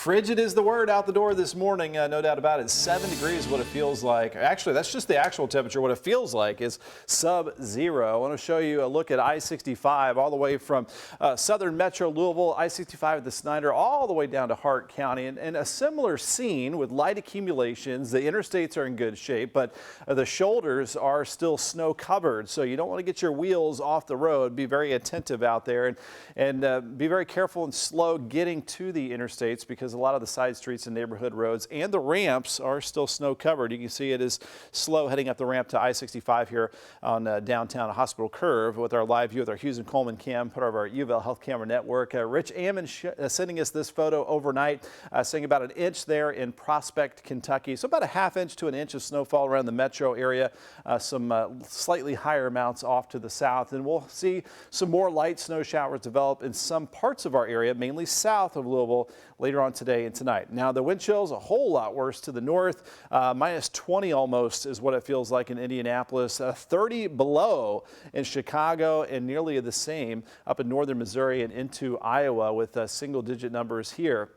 Frigid is the word out the door this morning, no doubt about it. 7 degrees, what it feels like. Actually, that's just the actual temperature. What it feels like is sub-zero. I want to show you a look at I-65 all the way from southern metro Louisville, I-65 at the Snyder, all the way down to Hart County. And a similar scene with light accumulations. The interstates are in good shape, but the shoulders are still snow covered. So you don't want to get your wheels off the road. Be very attentive out there and be very careful and slow getting to the interstates, because a lot of the side streets and neighborhood roads and the ramps are still snow covered. You can see it is slow heading up the ramp to I-65 here on downtown Hospital Curve with our live view with our Hughes and Coleman cam, part of our louisville Health Camera Network. Rich Ammon sending us this photo overnight, saying about an inch there in Prospect, Kentucky. So about a ½ inch to an inch of snowfall around the metro area. Some slightly higher amounts off to the south. And we'll see some more light snow showers develop in some parts of our area, mainly south of Louisville, later on today and tonight. Now the wind chill's a whole lot worse to the north. Minus 20 almost is what it feels like in Indianapolis. 30 below in Chicago, and nearly the same up in northern Missouri and into Iowa, with single-digit numbers here.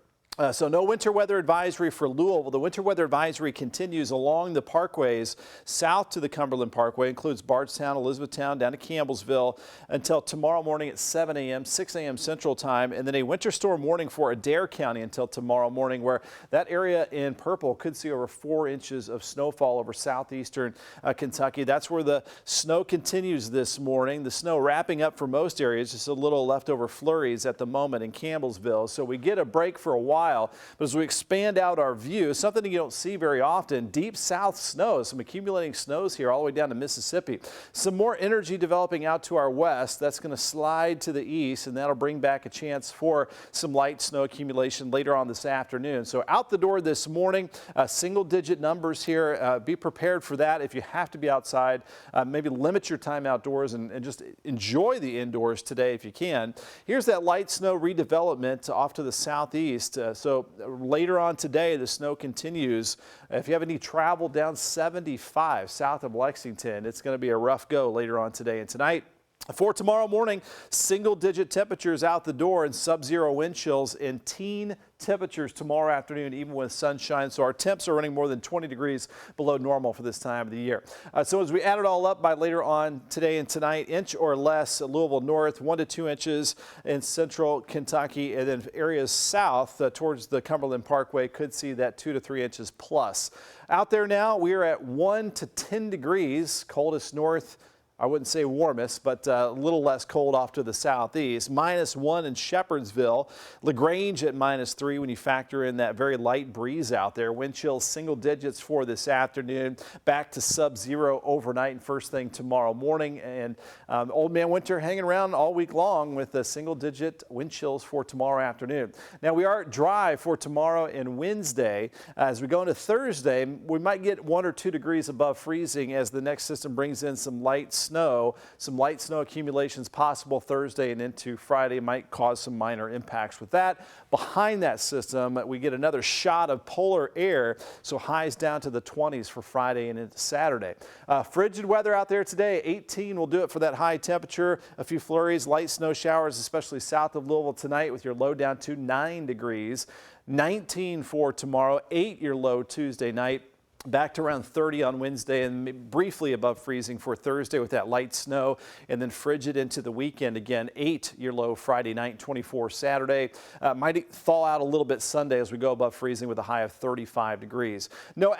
So no winter weather advisory for Louisville. The winter weather advisory continues along the parkways south to the Cumberland Parkway, includes Bardstown, Elizabethtown, down to Campbellsville until tomorrow morning at 7 a.m., 6 a.m. Central Time, and then a winter storm warning for Adair County until tomorrow morning, where that area in purple could see over 4 inches of snowfall over southeastern Kentucky. That's where the snow continues this morning. The snow wrapping up for most areas, just a little leftover flurries at the moment in Campbellsville. So we get a break for a while. But as we expand out our view, something you don't see very often, deep south snow, some accumulating snows here all the way down to Mississippi. Some more energy developing out to our west. That's going to slide to the east, and that'll bring back a chance for some light snow accumulation later on this afternoon. So out the door this morning, single-digit numbers here. Be prepared for that if you have to be outside. Maybe limit your time outdoors and just enjoy the indoors today if you can. Here's that light snow redevelopment off to the southeast. So later on today, the snow continues. If you have any travel down 75 south of Lexington, it's going to be a rough go later on today and tonight. For tomorrow morning, single-digit temperatures out the door and sub-zero wind chills and teen temperatures tomorrow afternoon, even with sunshine. So our temps are running more than 20 degrees below normal for this time of the year. So as we add it all up by later on today and tonight, inch or less at Louisville north, 1 to 2 inches in central Kentucky, and then areas south towards the Cumberland Parkway could see that 2 to 3 inches plus. Out there now, we are at 1 to 10 degrees, coldest north. I wouldn't say warmest, but a little less cold off to the southeast. -1 in Shepherdsville. LaGrange at -3 when you factor in that very light breeze out there. Wind chills single digits for this afternoon. Back to sub-zero overnight and first thing tomorrow morning. And old man winter hanging around all week long with the single-digit wind chills for tomorrow afternoon. Now we are dry for tomorrow and Wednesday. As we go into Thursday, we might get 1 or 2 degrees above freezing as the next system brings in some light snow. Some light snow accumulations possible Thursday and into Friday might cause some minor impacts with that. Behind that system, we get another shot of polar air, so highs down to the 20s for Friday and into Saturday. Frigid weather out there today. 18 will do it for that high temperature. A few flurries, light snow showers, especially south of Louisville tonight, with your low down to 9 degrees. 19 for tomorrow, 8 your low Tuesday night. Back to around 30 on Wednesday and briefly above freezing for Thursday with that light snow, and then frigid into the weekend again. 8 your low Friday night, 24 Saturday. Might thaw out a little bit Sunday as we go above freezing with a high of 35 degrees. No